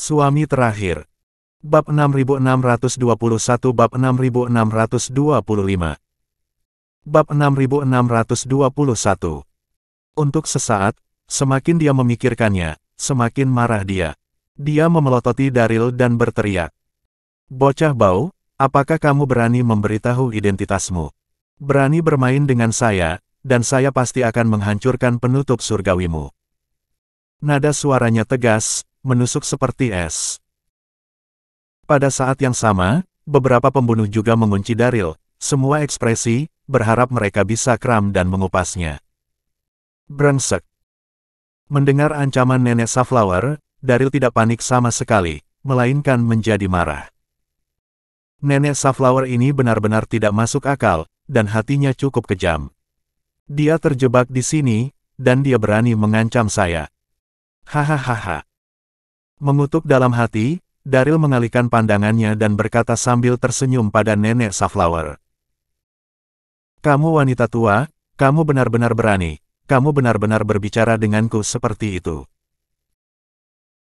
Suami terakhir. Bab 6621 Bab 6625 Bab 6621. Untuk sesaat, semakin dia memikirkannya, semakin marah dia. Dia memelototi Daryl dan berteriak. Bocah bau, apakah kamu berani memberitahu identitasmu? Berani bermain dengan saya, dan saya pasti akan menghancurkan penutup surgawimu. Nada suaranya tegas, menusuk seperti es. Pada saat yang sama, beberapa pembunuh juga mengunci Daryl, semua ekspresi, berharap mereka bisa kram dan mengupasnya. Brengsek. Mendengar ancaman Nenek Safflower, Daryl tidak panik sama sekali, melainkan menjadi marah. Nenek Safflower ini benar-benar tidak masuk akal, dan hatinya cukup kejam. Dia terjebak di sini, dan dia berani mengancam saya. Hahaha. Mengutuk dalam hati, Daryl mengalihkan pandangannya dan berkata sambil tersenyum pada Nenek Safflower. Kamu wanita tua, kamu benar-benar berani, kamu benar-benar berbicara denganku seperti itu.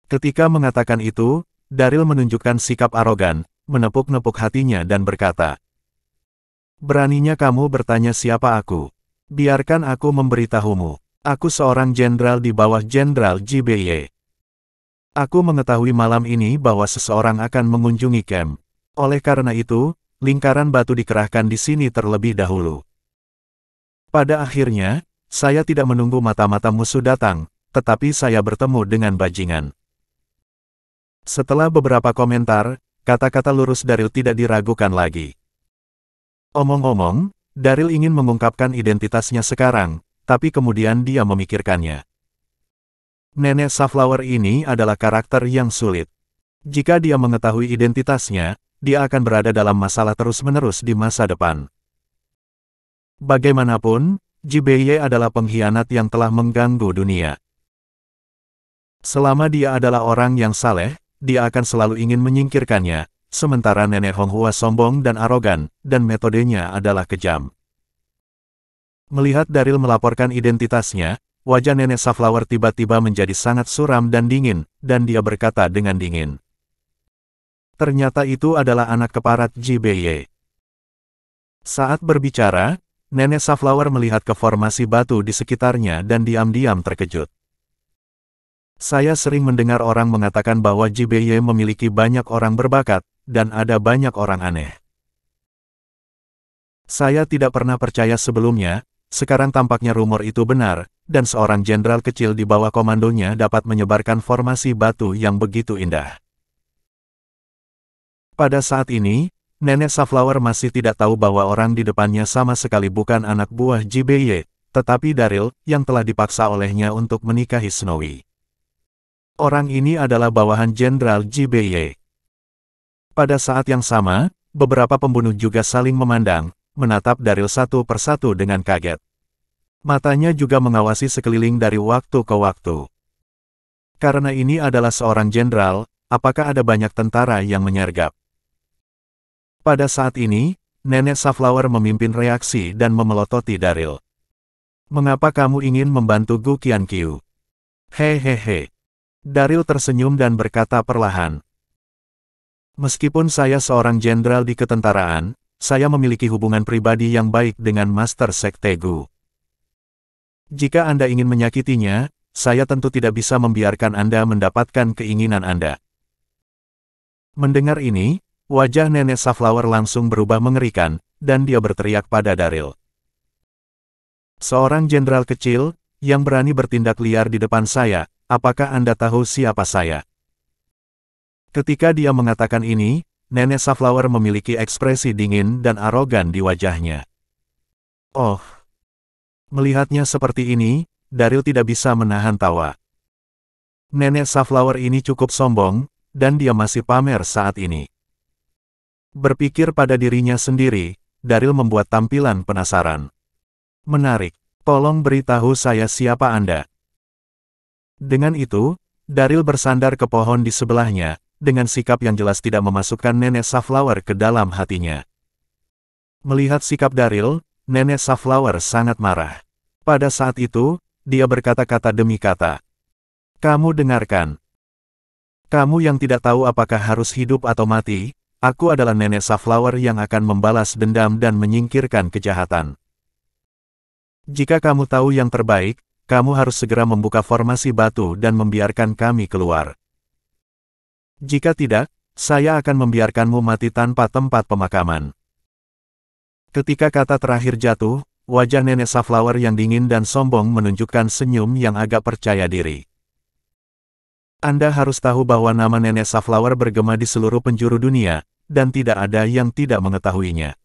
Ketika mengatakan itu, Daryl menunjukkan sikap arogan, menepuk-nepuk hatinya dan berkata, beraninya kamu bertanya siapa aku? Biarkan aku memberitahumu. Aku seorang jenderal di bawah Jenderal JBY. Aku mengetahui malam ini bahwa seseorang akan mengunjungi camp. Oleh karena itu, lingkaran batu dikerahkan di sini terlebih dahulu. Pada akhirnya, saya tidak menunggu mata-mata musuh datang, tetapi saya bertemu dengan bajingan. Setelah beberapa komentar, kata-kata lurus Daryl tidak diragukan lagi. Omong-omong, Daryl ingin mengungkapkan identitasnya sekarang, tapi kemudian dia memikirkannya. Nenek Safflower ini adalah karakter yang sulit. Jika dia mengetahui identitasnya, dia akan berada dalam masalah terus-menerus di masa depan. Bagaimanapun, JBY adalah pengkhianat yang telah mengganggu dunia. Selama dia adalah orang yang saleh, dia akan selalu ingin menyingkirkannya, sementara Nenek Honghua sombong dan arogan, dan metodenya adalah kejam. Melihat Daryl melaporkan identitasnya, wajah Nenek Safflower tiba-tiba menjadi sangat suram dan dingin, dan dia berkata dengan dingin. Ternyata itu adalah anak keparat JBY. Saat berbicara, Nenek Safflower melihat ke formasi batu di sekitarnya dan diam-diam terkejut. Saya sering mendengar orang mengatakan bahwa JBY memiliki banyak orang berbakat, dan ada banyak orang aneh. Saya tidak pernah percaya sebelumnya. Sekarang tampaknya rumor itu benar, dan seorang jenderal kecil di bawah komandonya dapat menyebarkan formasi batu yang begitu indah. Pada saat ini, Nenek Safflower masih tidak tahu bahwa orang di depannya sama sekali bukan anak buah JBY, tetapi Daryl, yang telah dipaksa olehnya untuk menikahi Snowy. Orang ini adalah bawahan Jenderal JBY. Pada saat yang sama, beberapa pembunuh juga saling memandang, menatap Daryl satu persatu dengan kaget. Matanya juga mengawasi sekeliling dari waktu ke waktu. Karena ini adalah seorang jenderal, apakah ada banyak tentara yang menyergap? Pada saat ini, Nenek Safflower memimpin reaksi dan memelototi Daryl. Mengapa kamu ingin membantu Gu Qianqiu? Hehehe. Daryl tersenyum dan berkata perlahan. Meskipun saya seorang jenderal di ketentaraan, saya memiliki hubungan pribadi yang baik dengan Master Sekte Gu. Jika Anda ingin menyakitinya, saya tentu tidak bisa membiarkan Anda mendapatkan keinginan Anda. Mendengar ini, wajah Nenek Safflower langsung berubah mengerikan, dan dia berteriak pada Daryl. Seorang jenderal kecil, yang berani bertindak liar di depan saya, apakah Anda tahu siapa saya? Ketika dia mengatakan ini, Nenek Safflower memiliki ekspresi dingin dan arogan di wajahnya. Oh! Melihatnya seperti ini, Daryl tidak bisa menahan tawa. Nenek Safflower ini cukup sombong, dan dia masih pamer saat ini. Berpikir pada dirinya sendiri, Daryl membuat tampilan penasaran. Menarik, tolong beritahu saya siapa Anda. Dengan itu, Daryl bersandar ke pohon di sebelahnya, dengan sikap yang jelas tidak memasukkan Nenek Safflower ke dalam hatinya. Melihat sikap Daryl, Nenek Safflower sangat marah. Pada saat itu, dia berkata-kata demi kata. Kamu dengarkan. Kamu yang tidak tahu apakah harus hidup atau mati, aku adalah Nenek Sunflower yang akan membalas dendam dan menyingkirkan kejahatan. Jika kamu tahu yang terbaik, kamu harus segera membuka formasi batu dan membiarkan kami keluar. Jika tidak, saya akan membiarkanmu mati tanpa tempat pemakaman. Ketika kata terakhir jatuh, wajah Nenek Sunflower yang dingin dan sombong menunjukkan senyum yang agak percaya diri. Anda harus tahu bahwa nama Nenek Sunflower bergema di seluruh penjuru dunia, dan tidak ada yang tidak mengetahuinya.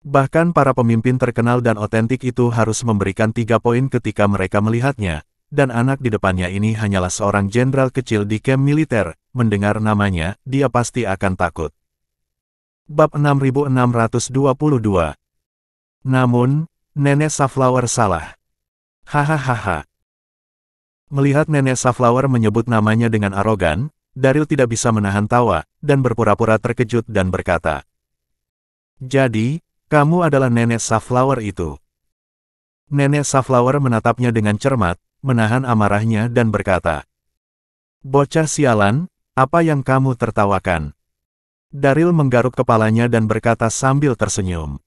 Bahkan para pemimpin terkenal dan otentik itu harus memberikan 3 poin ketika mereka melihatnya, dan anak di depannya ini hanyalah seorang jenderal kecil di kamp militer. Mendengar namanya, dia pasti akan takut. Bab 6622. Namun, Nenek Sunflower salah. Hahaha. Melihat Nenek Sunflower menyebut namanya dengan arogan, Daryl tidak bisa menahan tawa, dan berpura-pura terkejut dan berkata, "Jadi, kamu adalah Nenek Sunflower itu?" Nenek Sunflower menatapnya dengan cermat, menahan amarahnya dan berkata, "Bocah sialan, apa yang kamu tertawakan?" Daryl menggaruk kepalanya dan berkata sambil tersenyum,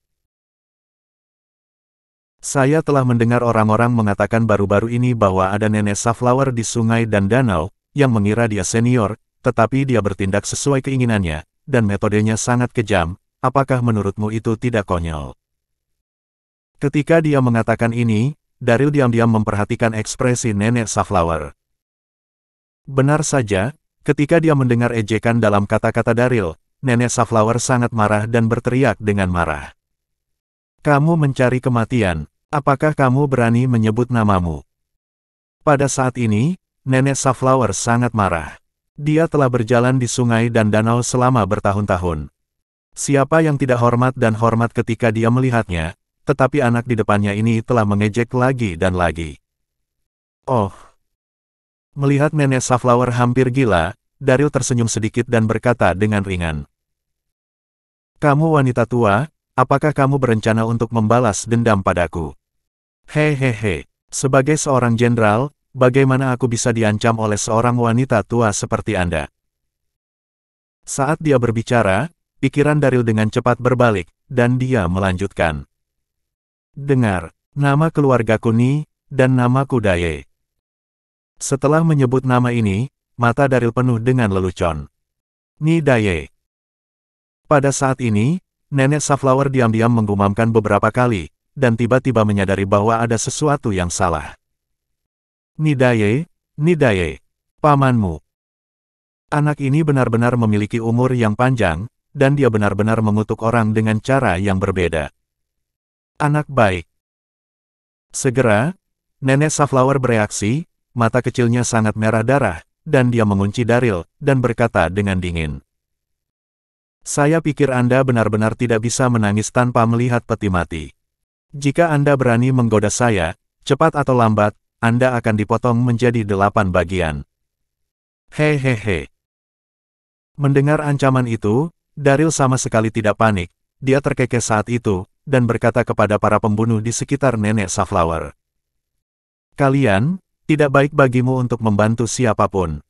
"Saya telah mendengar orang-orang mengatakan baru-baru ini bahwa ada Nenek Sunflower di sungai dan danau, yang mengira dia senior, tetapi dia bertindak sesuai keinginannya, dan metodenya sangat kejam. Apakah menurutmu itu tidak konyol?" Ketika dia mengatakan ini, Daryl diam-diam memperhatikan ekspresi Nenek Sunflower. Benar saja, ketika dia mendengar ejekan dalam kata-kata Daryl, Nenek Sunflower sangat marah dan berteriak dengan marah. "Kamu mencari kematian, apakah kamu berani menyebut namamu?" Pada saat ini, Nenek Sunflower sangat marah. Dia telah berjalan di sungai dan danau selama bertahun-tahun. Siapa yang tidak hormat dan hormat ketika dia melihatnya, tetapi anak di depannya ini telah mengejek lagi dan lagi. Oh! Melihat Nenek Sunflower hampir gila, Daryl tersenyum sedikit dan berkata dengan ringan, "Kamu wanita tua, apakah kamu berencana untuk membalas dendam padaku?" Hehehe, sebagai seorang jenderal, bagaimana aku bisa diancam oleh seorang wanita tua seperti Anda? Saat dia berbicara, pikiran Daryl dengan cepat berbalik, dan dia melanjutkan. "Dengar, nama keluargaku Ni, dan namaku Daye." Setelah menyebut nama ini, mata Daryl penuh dengan lelucon. Ni Daye. Pada saat ini, Nenek Sunflower diam-diam menggumamkan beberapa kali, dan tiba-tiba menyadari bahwa ada sesuatu yang salah. Ni Daye, pamanmu. Anak ini benar-benar memiliki umur yang panjang, dan dia benar-benar mengutuk orang dengan cara yang berbeda. Anak baik. Segera, Nenek Sunflower bereaksi, mata kecilnya sangat merah darah, dan dia mengunci Daryl, dan berkata dengan dingin, "Saya pikir Anda benar-benar tidak bisa menangis tanpa melihat peti mati. Jika Anda berani menggoda saya, cepat atau lambat, Anda akan dipotong menjadi 8 bagian." Hehehe. Mendengar ancaman itu, Daryl sama sekali tidak panik. Dia terkekeh saat itu, dan berkata kepada para pembunuh di sekitar Nenek Sunflower, "Kalian, tidak baik bagimu untuk membantu siapapun.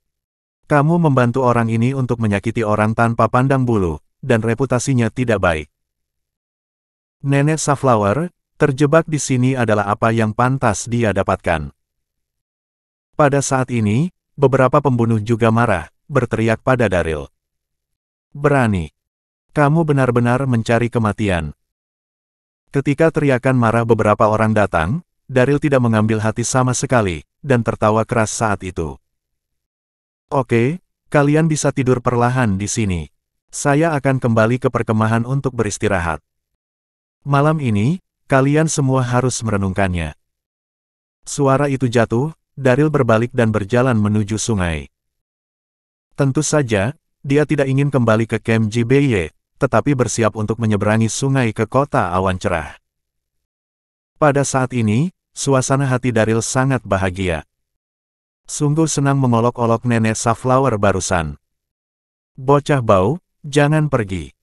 Kamu membantu orang ini untuk menyakiti orang tanpa pandang bulu, dan reputasinya tidak baik. Nenek Sunflower, terjebak di sini adalah apa yang pantas dia dapatkan." Pada saat ini, beberapa pembunuh juga marah, berteriak pada Daryl, "Berani. Kamu benar-benar mencari kematian." Ketika teriakan marah beberapa orang datang, Daryl tidak mengambil hati sama sekali, dan tertawa keras saat itu. "Oke, kalian bisa tidur perlahan di sini. Saya akan kembali ke perkemahan untuk beristirahat. Malam ini, kalian semua harus merenungkannya." Suara itu jatuh, Daryl berbalik dan berjalan menuju sungai. Tentu saja, dia tidak ingin kembali ke kamp JBY, tetapi bersiap untuk menyeberangi sungai ke kota awan cerah. Pada saat ini, suasana hati Daryl sangat bahagia. Sungguh senang mengolok-olok Nenek Sunflower barusan. "Bocah bau, jangan pergi."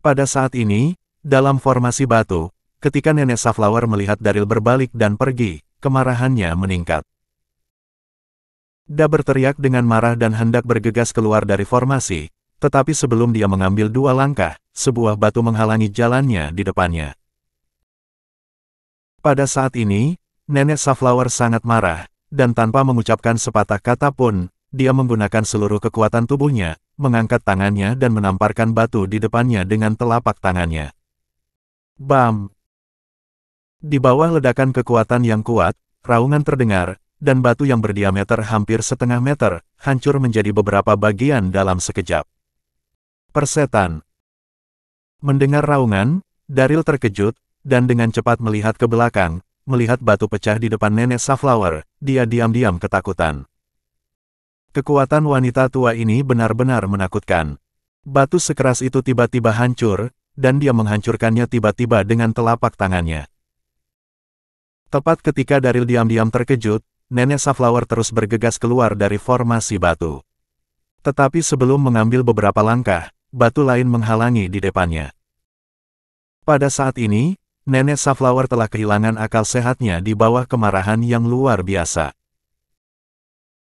Pada saat ini, dalam formasi batu, ketika Nenek Sunflower melihat Daryl berbalik dan pergi, kemarahannya meningkat. Da berteriak dengan marah dan hendak bergegas keluar dari formasi, tetapi sebelum dia mengambil 2 langkah, sebuah batu menghalangi jalannya di depannya. Pada saat ini, Nenek Safflower sangat marah, dan tanpa mengucapkan sepatah kata pun, dia menggunakan seluruh kekuatan tubuhnya, mengangkat tangannya dan menamparkan batu di depannya dengan telapak tangannya. Bam! Di bawah ledakan kekuatan yang kuat, raungan terdengar, dan batu yang berdiameter hampir setengah meter, hancur menjadi beberapa bagian dalam sekejap. Persetan. Mendengar raungan, Daryl terkejut, dan dengan cepat melihat ke belakang, melihat batu pecah di depan Nenek Safflower, dia diam-diam ketakutan. Kekuatan wanita tua ini benar-benar menakutkan. Batu sekeras itu tiba-tiba hancur, dan dia menghancurkannya tiba-tiba dengan telapak tangannya. Tepat ketika Daryl diam-diam terkejut, Nenek Safflower terus bergegas keluar dari formasi batu. Tetapi sebelum mengambil beberapa langkah, batu lain menghalangi di depannya. Pada saat ini, Nenek Safflower telah kehilangan akal sehatnya di bawah kemarahan yang luar biasa.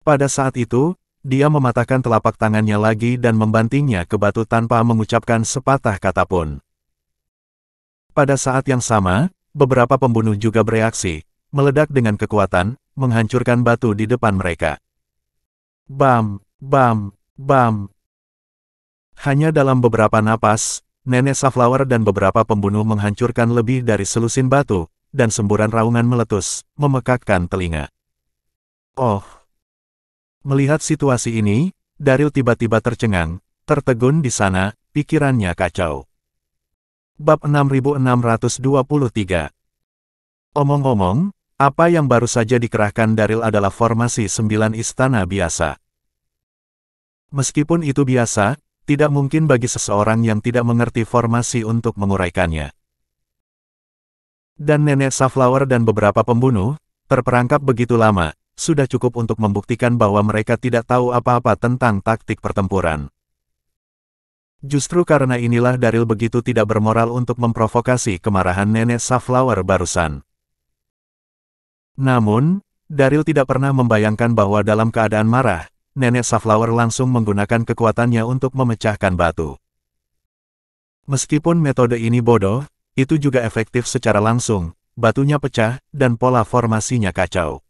Pada saat itu, dia mematahkan telapak tangannya lagi dan membantingnya ke batu tanpa mengucapkan sepatah kata pun. Pada saat yang sama, beberapa pembunuh juga bereaksi, meledak dengan kekuatan, menghancurkan batu di depan mereka. Bam, bam, bam. Hanya dalam beberapa napas, Nenek Safflower dan beberapa pembunuh menghancurkan lebih dari selusin batu, dan semburan raungan meletus, memekakkan telinga. Oh! Melihat situasi ini, Daryl tiba-tiba tercengang, tertegun di sana, pikirannya kacau. Bab 6623. Omong-omong, apa yang baru saja dikerahkan Daryl adalah formasi 9 istana biasa. Meskipun itu biasa, tidak mungkin bagi seseorang yang tidak mengerti formasi untuk menguraikannya. Dan Nenek Safflower dan beberapa pembunuh, terperangkap begitu lama, sudah cukup untuk membuktikan bahwa mereka tidak tahu apa-apa tentang taktik pertempuran. Justru karena inilah Daryl begitu tidak bermoral untuk memprovokasi kemarahan Nenek Safflower barusan. Namun, Daryl tidak pernah membayangkan bahwa dalam keadaan marah, Nenek Safflower langsung menggunakan kekuatannya untuk memecahkan batu. Meskipun metode ini bodoh, itu juga efektif secara langsung, batunya pecah, dan pola formasinya kacau.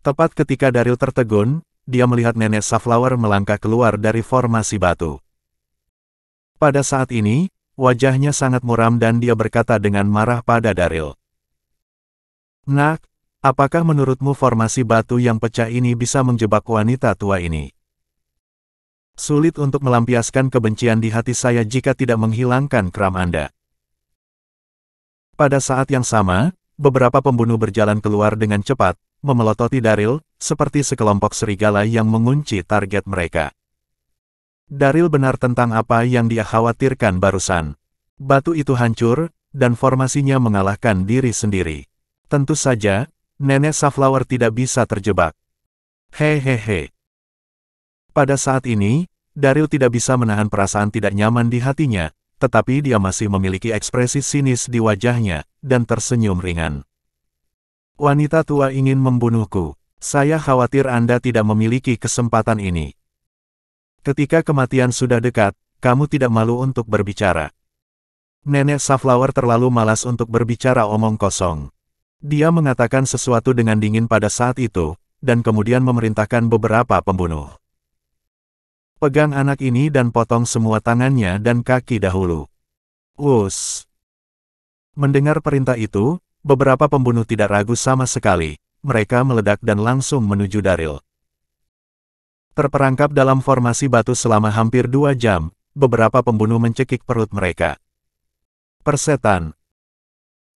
Tepat ketika Daryl tertegun, dia melihat Nenek Safflower melangkah keluar dari formasi batu. Pada saat ini, wajahnya sangat muram dan dia berkata dengan marah pada Daryl. Nak, apakah menurutmu formasi batu yang pecah ini bisa menjebak wanita tua ini? Sulit untuk melampiaskan kebencian di hati saya jika tidak menghilangkan kram Anda. Pada saat yang sama, beberapa pembunuh berjalan keluar dengan cepat, memelototi Daryl, seperti sekelompok serigala yang mengunci target mereka. Daryl benar tentang apa yang dia khawatirkan barusan. Batu itu hancur, dan formasinya mengalahkan diri sendiri. Tentu saja, Nenek Safflower tidak bisa terjebak. Hehehe. Pada saat ini, Daryl tidak bisa menahan perasaan tidak nyaman di hatinya, tetapi dia masih memiliki ekspresi sinis di wajahnya, dan tersenyum ringan. Wanita tua ingin membunuhku. Saya khawatir Anda tidak memiliki kesempatan ini. Ketika kematian sudah dekat, kamu tidak malu untuk berbicara. Nenek Safflower terlalu malas untuk berbicara omong kosong. Dia mengatakan sesuatu dengan dingin pada saat itu, dan kemudian memerintahkan beberapa pembunuh. Pegang anak ini dan potong semua tangannya dan kaki dahulu. Wus! Mendengar perintah itu, beberapa pembunuh tidak ragu sama sekali, mereka meledak dan langsung menuju Daryl. Terperangkap dalam formasi batu selama hampir 2 jam, beberapa pembunuh mencekik perut mereka. Persetan.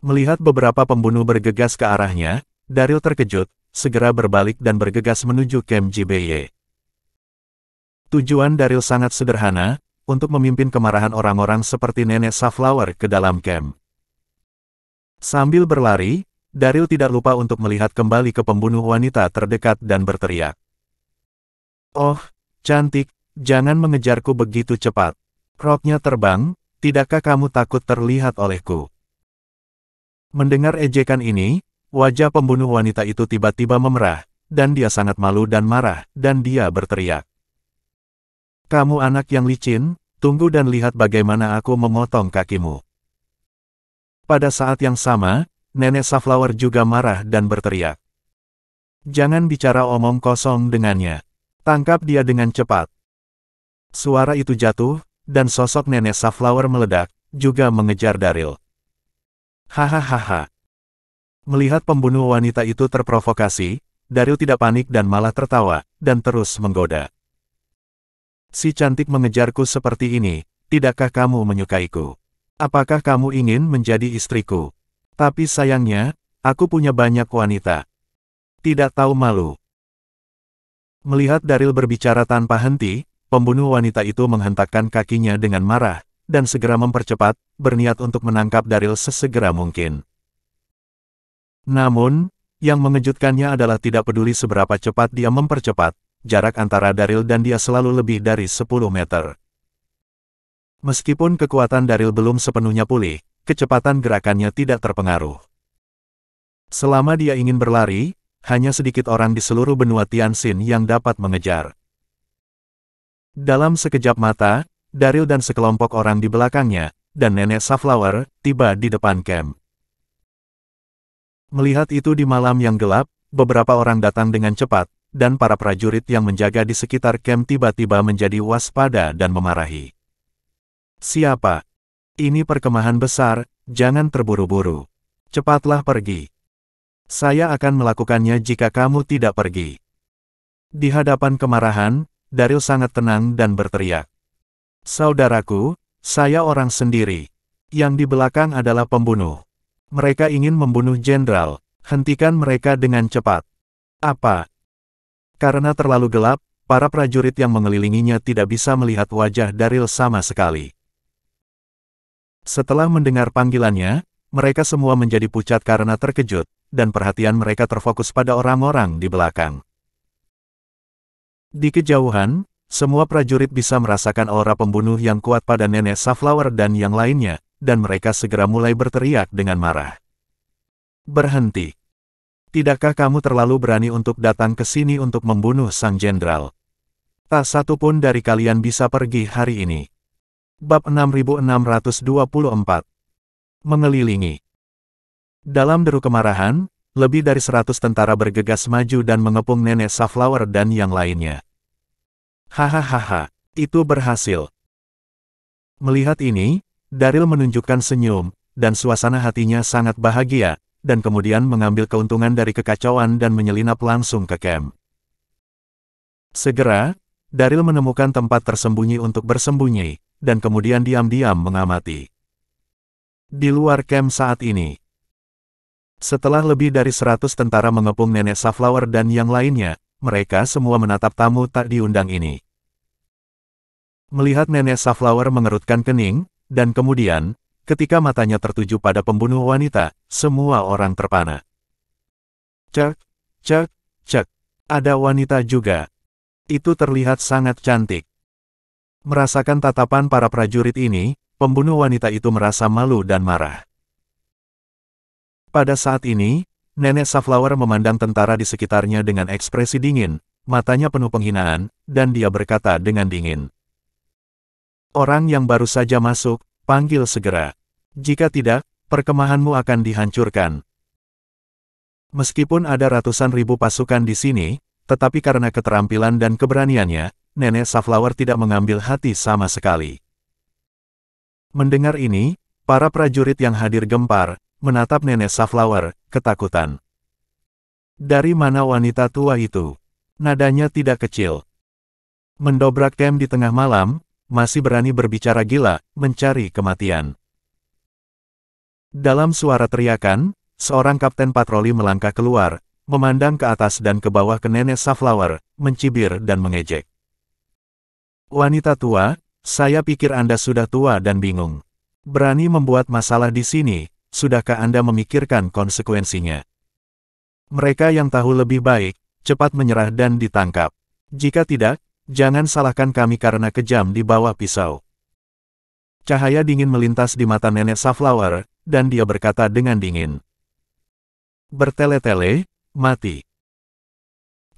Melihat beberapa pembunuh bergegas ke arahnya, Daryl terkejut, segera berbalik dan bergegas menuju kamp JBY. Tujuan Daryl sangat sederhana, untuk memimpin kemarahan orang-orang seperti Nenek Safflower ke dalam kamp. Sambil berlari, Daryl tidak lupa untuk melihat kembali ke pembunuh wanita terdekat dan berteriak. Oh, cantik, jangan mengejarku begitu cepat. Roknya terbang, tidakkah kamu takut terlihat olehku? Mendengar ejekan ini, wajah pembunuh wanita itu tiba-tiba memerah, dan dia sangat malu dan marah, dan dia berteriak. Kamu anak yang licin, tunggu dan lihat bagaimana aku memotong kakimu. Pada saat yang sama, Nenek Safflower juga marah dan berteriak. Jangan bicara omong kosong dengannya. Tangkap dia dengan cepat. Suara itu jatuh, dan sosok Nenek Safflower meledak, juga mengejar Daryl. Hahaha. Melihat pembunuh wanita itu terprovokasi, Daryl tidak panik dan malah tertawa, dan terus menggoda. Si cantik mengejarku seperti ini, tidakkah kamu menyukaiku? Apakah kamu ingin menjadi istriku? Tapi sayangnya, aku punya banyak wanita. Tidak tahu malu. Melihat Daryl berbicara tanpa henti, pembunuh wanita itu menghentakkan kakinya dengan marah, dan segera mempercepat, berniat untuk menangkap Daryl sesegera mungkin. Namun, yang mengejutkannya adalah tidak peduli seberapa cepat dia mempercepat, jarak antara Daryl dan dia selalu lebih dari 10 meter. Meskipun kekuatan Daryl belum sepenuhnya pulih, kecepatan gerakannya tidak terpengaruh. Selama dia ingin berlari, hanya sedikit orang di seluruh benua Tianxin yang dapat mengejar. Dalam sekejap mata, Daryl dan sekelompok orang di belakangnya, dan Nenek Safflower, tiba di depan camp. Melihat itu di malam yang gelap, beberapa orang datang dengan cepat, dan para prajurit yang menjaga di sekitar camp tiba-tiba menjadi waspada dan memarahi. Siapa? Ini perkemahan besar, jangan terburu-buru. Cepatlah pergi. Saya akan melakukannya jika kamu tidak pergi. Di hadapan kemarahan, Daryl sangat tenang dan berteriak. Saudaraku, saya orang sendiri. Yang di belakang adalah pembunuh. Mereka ingin membunuh jenderal, hentikan mereka dengan cepat. Apa? Karena terlalu gelap, para prajurit yang mengelilinginya tidak bisa melihat wajah Daryl sama sekali. Setelah mendengar panggilannya, mereka semua menjadi pucat karena terkejut, dan perhatian mereka terfokus pada orang-orang di belakang. Di kejauhan, semua prajurit bisa merasakan aura pembunuh yang kuat pada Nenek Safflower dan yang lainnya, dan mereka segera mulai berteriak dengan marah. Berhenti. Tidakkah kamu terlalu berani untuk datang ke sini untuk membunuh sang jenderal? Tak satu pun dari kalian bisa pergi hari ini. Bab 6624. Mengelilingi. Dalam deru kemarahan, lebih dari 100 tentara bergegas maju dan mengepung Nenek Safflower dan yang lainnya. Hahaha, itu berhasil. Melihat ini, Daryl menunjukkan senyum, dan suasana hatinya sangat bahagia, dan kemudian mengambil keuntungan dari kekacauan dan menyelinap langsung ke camp. Segera, Daryl menemukan tempat tersembunyi untuk bersembunyi, dan kemudian diam-diam mengamati. Di luar camp saat ini, setelah lebih dari 100 tentara mengepung Nenek Safflower dan yang lainnya, mereka semua menatap tamu tak diundang ini. Melihat Nenek Safflower mengerutkan kening, dan kemudian, ketika matanya tertuju pada pembunuh wanita, semua orang terpana. Cek, cek, cek. Ada wanita juga. Itu terlihat sangat cantik. Merasakan tatapan para prajurit ini, pembunuh wanita itu merasa malu dan marah. Pada saat ini, Nenek Safflower memandang tentara di sekitarnya dengan ekspresi dingin, matanya penuh penghinaan, dan dia berkata dengan dingin. Orang yang baru saja masuk, panggil segera. Jika tidak, perkemahanmu akan dihancurkan. Meskipun ada ratusan ribu pasukan di sini, tetapi karena keterampilan dan keberaniannya, Nenek Safflower tidak mengambil hati sama sekali. Mendengar ini, para prajurit yang hadir gempar, menatap Nenek Safflower, ketakutan. Dari mana wanita tua itu? Nadanya tidak kecil. Mendobrak camp di tengah malam, masih berani berbicara gila, mencari kematian. Dalam suara teriakan, seorang kapten patroli melangkah keluar, memandang ke atas dan ke bawah ke Nenek Safflower, mencibir dan mengejek. Wanita tua, saya pikir Anda sudah tua dan bingung. Berani membuat masalah di sini, sudahkah Anda memikirkan konsekuensinya? Mereka yang tahu lebih baik, cepat menyerah dan ditangkap. Jika tidak, jangan salahkan kami karena kejam di bawah pisau. Cahaya dingin melintas di mata Nenek Safflower, dan dia berkata dengan dingin. Bertele-tele, mati.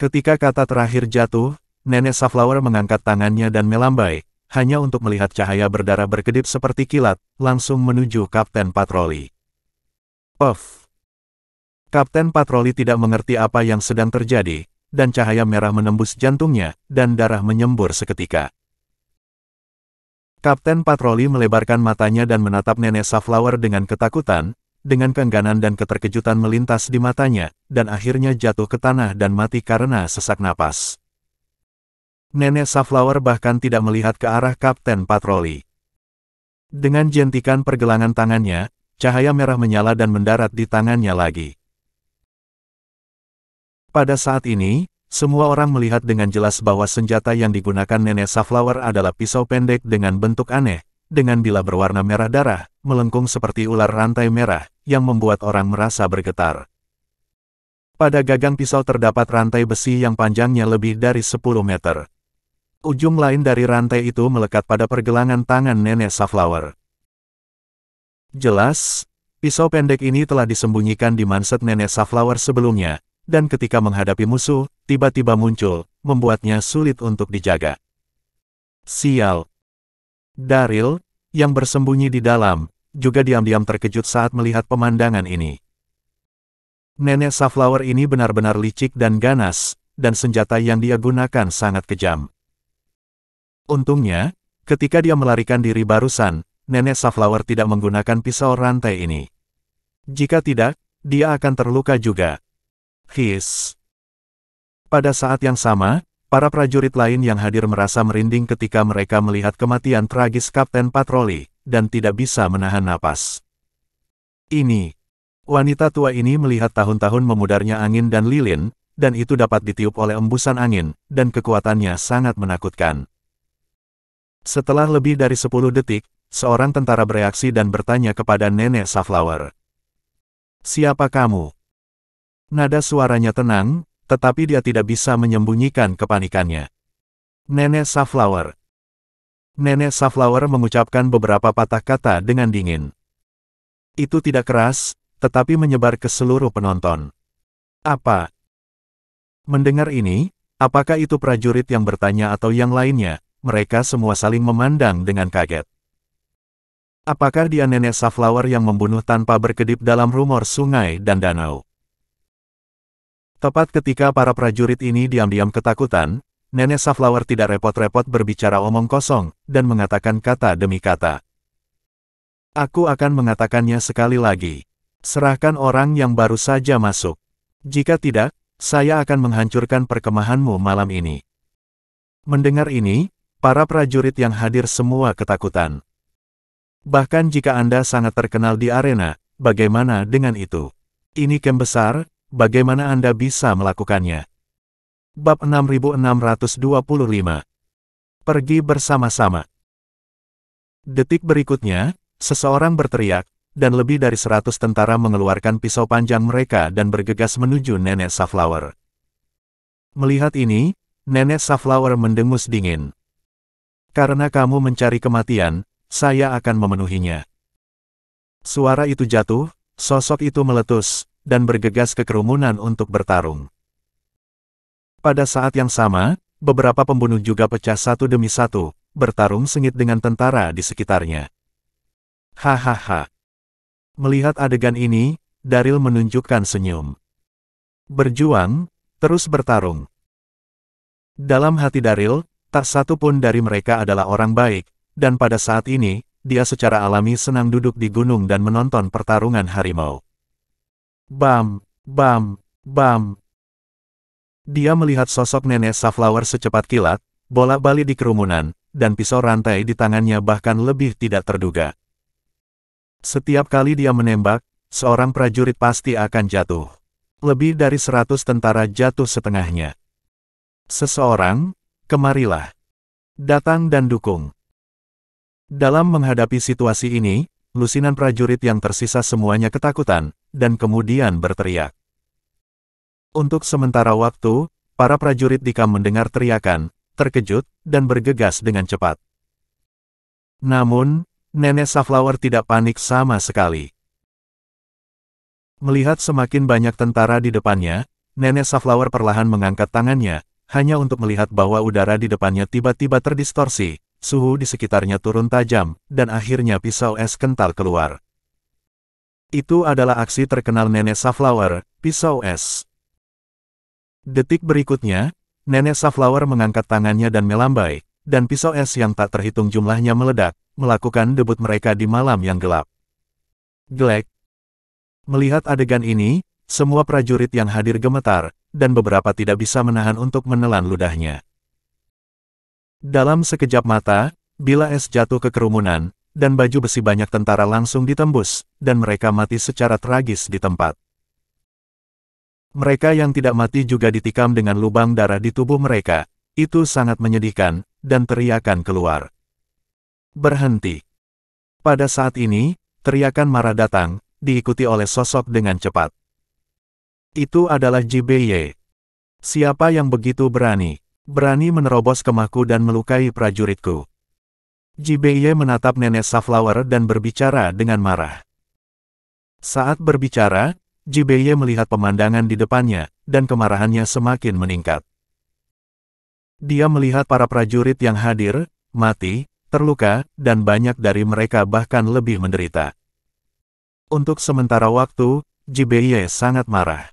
Ketika kata terakhir jatuh, Nenek Safflower mengangkat tangannya dan melambai, hanya untuk melihat cahaya berdarah berkedip seperti kilat, langsung menuju Kapten Patroli. Puff! Kapten Patroli tidak mengerti apa yang sedang terjadi, dan cahaya merah menembus jantungnya, dan darah menyembur seketika. Kapten Patroli melebarkan matanya dan menatap Nenek Safflower dengan ketakutan, dengan keengganan dan keterkejutan melintas di matanya, dan akhirnya jatuh ke tanah dan mati karena sesak napas. Nenek Safflower bahkan tidak melihat ke arah Kapten Patroli. Dengan jentikan pergelangan tangannya, cahaya merah menyala dan mendarat di tangannya lagi. Pada saat ini, semua orang melihat dengan jelas bahwa senjata yang digunakan Nenek Safflower adalah pisau pendek dengan bentuk aneh, dengan bilah berwarna merah darah, melengkung seperti ular rantai merah, yang membuat orang merasa bergetar. Pada gagang pisau terdapat rantai besi yang panjangnya lebih dari 10 meter. Ujung lain dari rantai itu melekat pada pergelangan tangan Nenek Safflower. Jelas, pisau pendek ini telah disembunyikan di manset Nenek Safflower sebelumnya, dan ketika menghadapi musuh, tiba-tiba muncul, membuatnya sulit untuk dijaga. Sial! Daryl, yang bersembunyi di dalam, juga diam-diam terkejut saat melihat pemandangan ini. Nenek Safflower ini benar-benar licik dan ganas, dan senjata yang dia gunakan sangat kejam. Untungnya, ketika dia melarikan diri barusan, Nenek Safflower tidak menggunakan pisau rantai ini. Jika tidak, dia akan terluka juga. Hiss. Pada saat yang sama, para prajurit lain yang hadir merasa merinding ketika mereka melihat kematian tragis Kapten Patroli, dan tidak bisa menahan napas. Ini. Wanita tua ini melihat tahun-tahun memudarnya angin dan lilin, dan itu dapat ditiup oleh embusan angin, dan kekuatannya sangat menakutkan. Setelah lebih dari 10 detik, seorang tentara bereaksi dan bertanya kepada Nenek Safflower. Siapa kamu? Nada suaranya tenang, tetapi dia tidak bisa menyembunyikan kepanikannya. Nenek Safflower. Nenek Safflower mengucapkan beberapa patah kata dengan dingin. Itu tidak keras, tetapi menyebar ke seluruh penonton. Apa? Mendengar ini, apakah itu prajurit yang bertanya atau yang lainnya? Mereka semua saling memandang dengan kaget. Apakah dia Nenek Safflower yang membunuh tanpa berkedip dalam rumor sungai dan danau? Tepat ketika para prajurit ini diam-diam ketakutan, Nenek Safflower tidak repot-repot berbicara omong kosong, dan mengatakan kata demi kata. Aku akan mengatakannya sekali lagi. Serahkan orang yang baru saja masuk. Jika tidak, saya akan menghancurkan perkemahanmu malam ini. Mendengar ini, para prajurit yang hadir semua ketakutan. Bahkan jika Anda sangat terkenal di arena, bagaimana dengan itu? Ini camp besar, bagaimana Anda bisa melakukannya? Bab 6625. Pergi bersama-sama. Detik berikutnya, seseorang berteriak, dan lebih dari 100 tentara mengeluarkan pisau panjang mereka dan bergegas menuju Nenek Safflower. Melihat ini, Nenek Safflower mendengus dingin. Karena kamu mencari kematian, saya akan memenuhinya. Suara itu jatuh, sosok itu meletus, dan bergegas ke kerumunan untuk bertarung. Pada saat yang sama, beberapa pembunuh juga pecah satu demi satu, bertarung sengit dengan tentara di sekitarnya. Hahaha. Melihat adegan ini, Daryl menunjukkan senyum. Berjuang, terus bertarung. Dalam hati Daryl, tak satu pun dari mereka adalah orang baik, dan pada saat ini, dia secara alami senang duduk di gunung dan menonton pertarungan harimau. Bam, bam, bam. Dia melihat sosok Nenek Safflower secepat kilat, bolak-balik di kerumunan, dan pisau rantai di tangannya bahkan lebih tidak terduga. Setiap kali dia menembak, seorang prajurit pasti akan jatuh. Lebih dari 100 tentara jatuh setengahnya. Seseorang, kemarilah. Datang dan dukung. Dalam menghadapi situasi ini, lusinan prajurit yang tersisa semuanya ketakutan, dan kemudian berteriak. Untuk sementara waktu, para prajurit di kamp mendengar teriakan, terkejut, dan bergegas dengan cepat. Namun, Nenek Safflower tidak panik sama sekali. Melihat semakin banyak tentara di depannya, Nenek Safflower perlahan mengangkat tangannya, hanya untuk melihat bahwa udara di depannya tiba-tiba terdistorsi, suhu di sekitarnya turun tajam, dan akhirnya pisau es kental keluar. Itu adalah aksi terkenal Nenek Safflower, pisau es. Detik berikutnya, Nenek Safflower mengangkat tangannya dan melambai, dan pisau es yang tak terhitung jumlahnya meledak, melakukan debut mereka di malam yang gelap. Glek. Melihat adegan ini, semua prajurit yang hadir gemetar, dan beberapa tidak bisa menahan untuk menelan ludahnya. Dalam sekejap mata, bila es jatuh ke kerumunan, dan baju besi banyak tentara langsung ditembus, dan mereka mati secara tragis di tempat. Mereka yang tidak mati juga ditikam dengan lubang darah di tubuh mereka. Itu sangat menyedihkan, dan teriakan keluar. Berhenti. Pada saat ini, teriakan marah datang, diikuti oleh sosok dengan cepat. Itu adalah JBY. Siapa yang begitu berani? Berani menerobos kemahku dan melukai prajuritku. JBY menatap Nenek Safflower dan berbicara dengan marah. Saat berbicara, JBY melihat pemandangan di depannya, dan kemarahannya semakin meningkat. Dia melihat para prajurit yang hadir, mati, terluka, dan banyak dari mereka bahkan lebih menderita. Untuk sementara waktu, JBY sangat marah.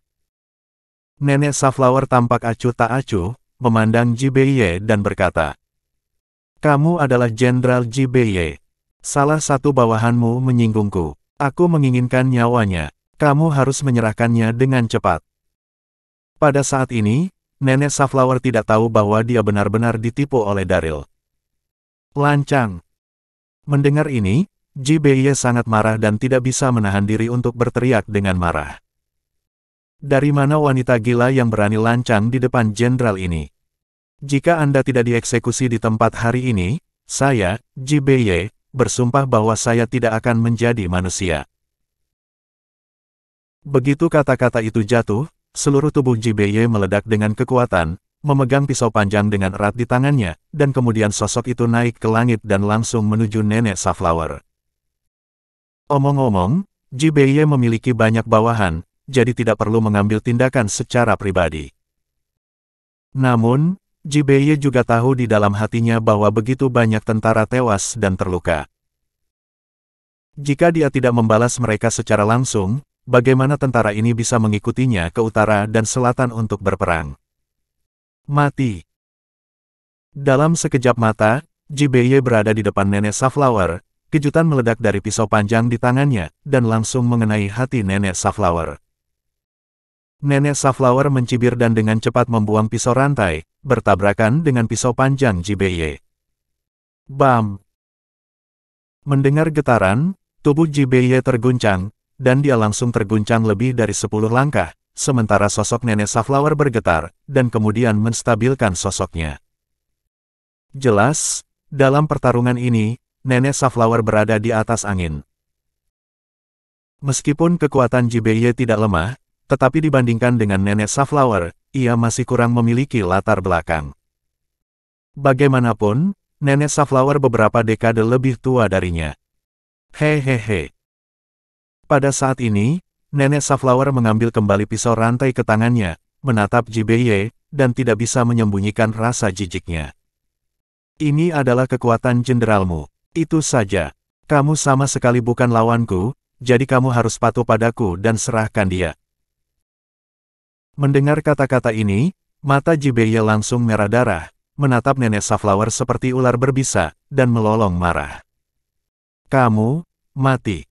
Nenek Safflower tampak acuh tak acuh, memandang JBY dan berkata, "Kamu adalah Jenderal JBY. Salah satu bawahanmu menyinggungku. Aku menginginkan nyawanya. Kamu harus menyerahkannya dengan cepat." Pada saat ini, Nenek Safflower tidak tahu bahwa dia benar-benar ditipu oleh Daryl. Lancang. Mendengar ini, JBY sangat marah dan tidak bisa menahan diri untuk berteriak dengan marah. Dari mana wanita gila yang berani lancang di depan jenderal ini? Jika Anda tidak dieksekusi di tempat hari ini, saya, JBY, bersumpah bahwa saya tidak akan menjadi manusia. Begitu kata-kata itu jatuh, seluruh tubuh JBY meledak dengan kekuatan, memegang pisau panjang dengan erat di tangannya, dan kemudian sosok itu naik ke langit dan langsung menuju Nenek Safflower. Omong-omong, JBY memiliki banyak bawahan, jadi tidak perlu mengambil tindakan secara pribadi. Namun, JBY juga tahu di dalam hatinya bahwa begitu banyak tentara tewas dan terluka. Jika dia tidak membalas mereka secara langsung, bagaimana tentara ini bisa mengikutinya ke utara dan selatan untuk berperang? Mati. Dalam sekejap mata, JBY berada di depan Nenek Safflower, kejutan meledak dari pisau panjang di tangannya, dan langsung mengenai hati Nenek Safflower. Nenek Safflower mencibir dan dengan cepat membuang pisau rantai, bertabrakan dengan pisau panjang JBY. Bam! Mendengar getaran, tubuh JBY terguncang, dan dia langsung terguncang lebih dari 10 langkah, sementara sosok Nenek Safflower bergetar, dan kemudian menstabilkan sosoknya. Jelas, dalam pertarungan ini, Nenek Safflower berada di atas angin. Meskipun kekuatan JBY tidak lemah, tetapi dibandingkan dengan Nenek Safflower, ia masih kurang memiliki latar belakang. Bagaimanapun, Nenek Safflower beberapa dekade lebih tua darinya. Hehehe. Pada saat ini, Nenek Safflower mengambil kembali pisau rantai ke tangannya, menatap JBY, dan tidak bisa menyembunyikan rasa jijiknya. Ini adalah kekuatan jenderalmu. Itu saja. Kamu sama sekali bukan lawanku, jadi kamu harus patuh padaku dan serahkan dia. Mendengar kata-kata ini, mata JBY langsung merah darah, menatap Nenek Safflower seperti ular berbisa, dan melolong marah. Kamu, mati.